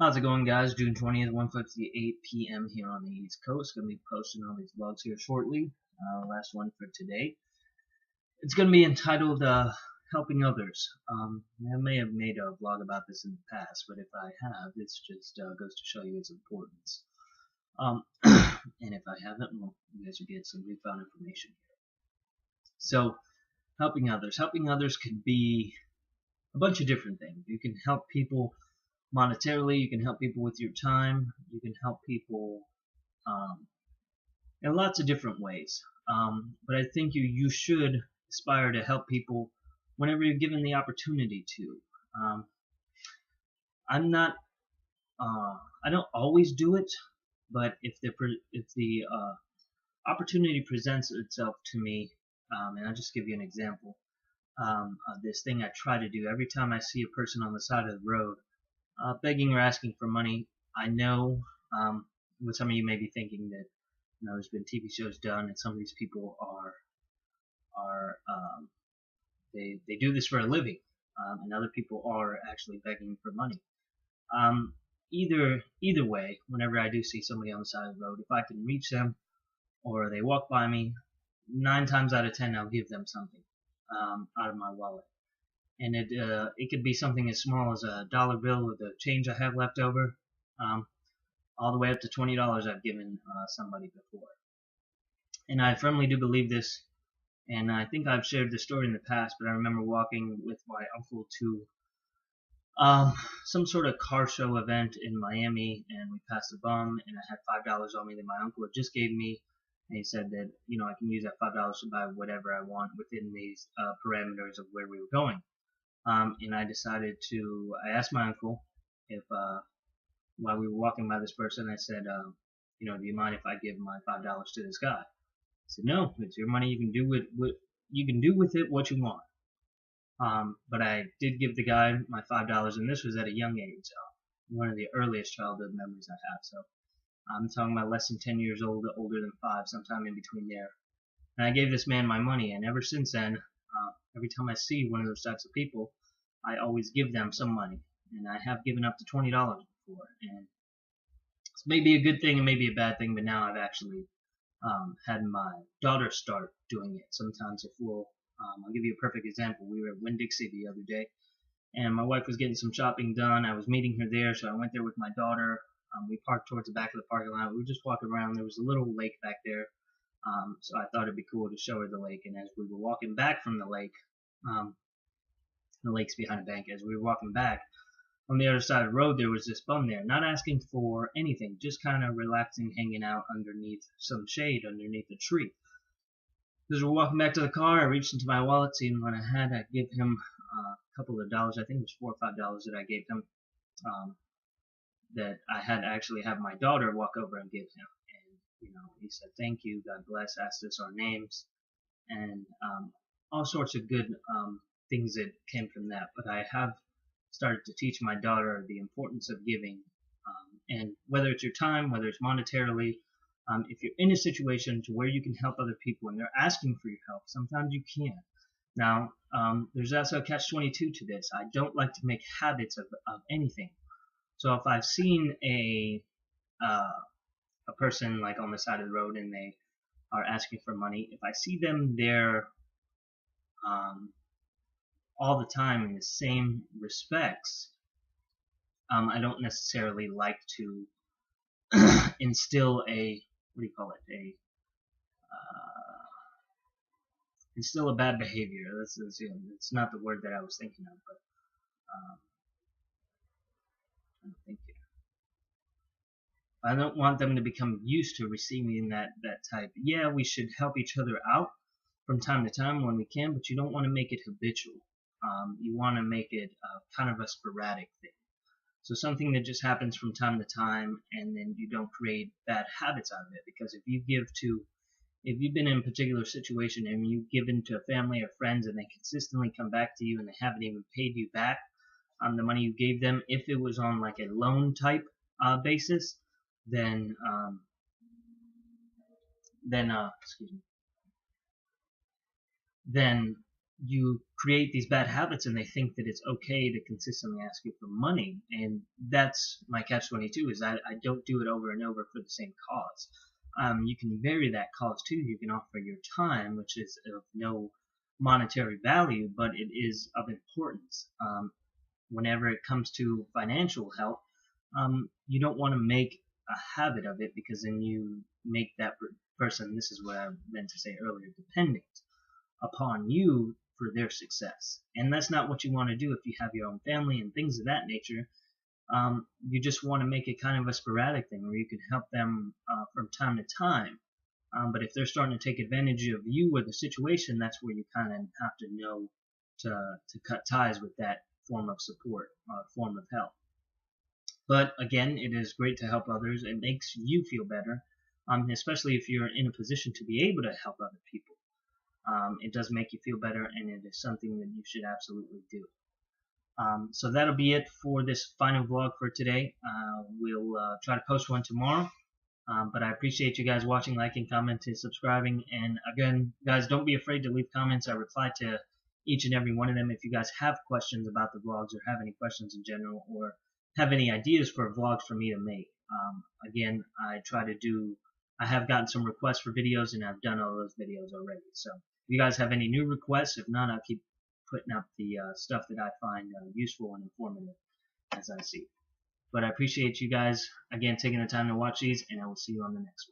How's it going, guys? June 20th, 1:58 p.m. here on the East Coast. Gonna be posting all these vlogs here shortly. Last one for today. It's gonna be entitled "Helping Others." I may have made a vlog about this in the past, but if I have, this just goes to show you its importance. And if I haven't, well, you guys will get some newfound information here. So, helping others. Helping others could be a bunch of different things. You can help people monetarily, you can help people with your time, you can help people in lots of different ways. But I think you should aspire to help people whenever you're given the opportunity to. I'm not, I don't always do it, but if the opportunity presents itself to me, and I'll just give you an example of this thing I try to do every time I see a person on the side of the road begging or asking for money. I know what some of you may be thinking, that there's been TV shows done, and some of these people are they do this for a living, and other people are actually begging for money. Either way, whenever I do see somebody on the side of the road, if I can reach them or they walk by me, 9 times out of 10 I'll give them something out of my wallet. And it could be something as small as a dollar bill with the change I have left over, all the way up to $20 I've given somebody before. And I firmly do believe this, and I think I've shared this story in the past, but I remember walking with my uncle to some sort of car show event in Miami, and we passed a bum, and I had $5 on me that my uncle had just gave me, and he said that I can use that $5 to buy whatever I want within these parameters of where we were going. And I asked my uncle if, while we were walking by this person, I said, do you mind if I give my $5 to this guy? He said, no, it's your money. You can do with it what you want. But I did give the guy my $5, and this was at a young age, one of the earliest childhood memories I have. So I'm talking about less than 10 years old, older than 5, sometime in between there. And I gave this man my money, and ever since then, every time I see one of those types of people, I always give them some money, and I have given up to $20 before. And it's maybe a good thing and maybe a bad thing, but now I've actually had my daughter start doing it. Sometimes I'll give you a perfect example. We were at Winn-Dixie the other day, and my wife was getting some shopping done. I was meeting her there, so I went there with my daughter. We parked towards the back of the parking lot. We were just walking around. There was a little lake back there. So I thought it'd be cool to show her the lake, and as we were walking back from the lake's behind a bank, as we were walking back, on the other side of the road there was this bum there, not asking for anything, just kind of relaxing, hanging out underneath some shade, underneath a tree. As we're walking back to the car, I reached into my wallet, seeing what I had. I gave him a couple of dollars, I think it was $4 or $5 that I gave him, that I had to actually have my daughter walk over and give him. He said, thank you, God bless, asked us our names, and all sorts of good things that came from that. But I have started to teach my daughter the importance of giving, and whether it's your time, whether it's monetarily, if you're in a situation to where you can help other people and they're asking for your help, sometimes you can't. Now, there's also a catch-22 to this. I don't like to make habits of anything. So if I've seen a person like on the side of the road and they are asking for money, if I see them there all the time in the same respects, I don't necessarily like to instill instill a bad behavior. It's not the word that I was thinking of, but thank you. I don't want them to become used to receiving that type. Yeah, we should help each other out from time to time when we can, but you don't want to make it habitual. You want to make it kind of a sporadic thing. So something that just happens from time to time, and then you don't create bad habits out of it. Because if you've been in a particular situation and you've given to a family or friends and they consistently come back to you and they haven't even paid you back the money you gave them, if it was on like a loan type basis, then you create these bad habits and they think that it's okay to consistently ask you for money. And that's my catch-22, is I don't do it over and over for the same cause. You can vary that cause too. You can offer your time, which is of no monetary value, but it is of importance. Whenever it comes to financial help, you don't want to make a habit of it, because then you make that person, this is what I meant to say earlier, dependent upon you for their success. And that's not what you want to do if you have your own family and things of that nature. You just want to make it kind of a sporadic thing where you can help them from time to time. But if they're starting to take advantage of you or the situation, that's where you kind of have to know to cut ties with that form of support, form of help. But again, it is great to help others. It makes you feel better, especially if you're in a position to be able to help other people. It does make you feel better, and it is something that you should absolutely do. So that'll be it for this final vlog for today. We'll try to post one tomorrow. But I appreciate you guys watching, liking, commenting, subscribing. And again, guys, don't be afraid to leave comments. I reply to each and every one of them. If you guys have questions about the vlogs, or have any questions in general, or have any ideas for vlogs for me to make. Again, I have gotten some requests for videos, and I've done all those videos already. So if you guys have any new requests, if not, I'll keep putting up the stuff that I find useful and informative as I see. But I appreciate you guys, again, taking the time to watch these, and I will see you on the next one.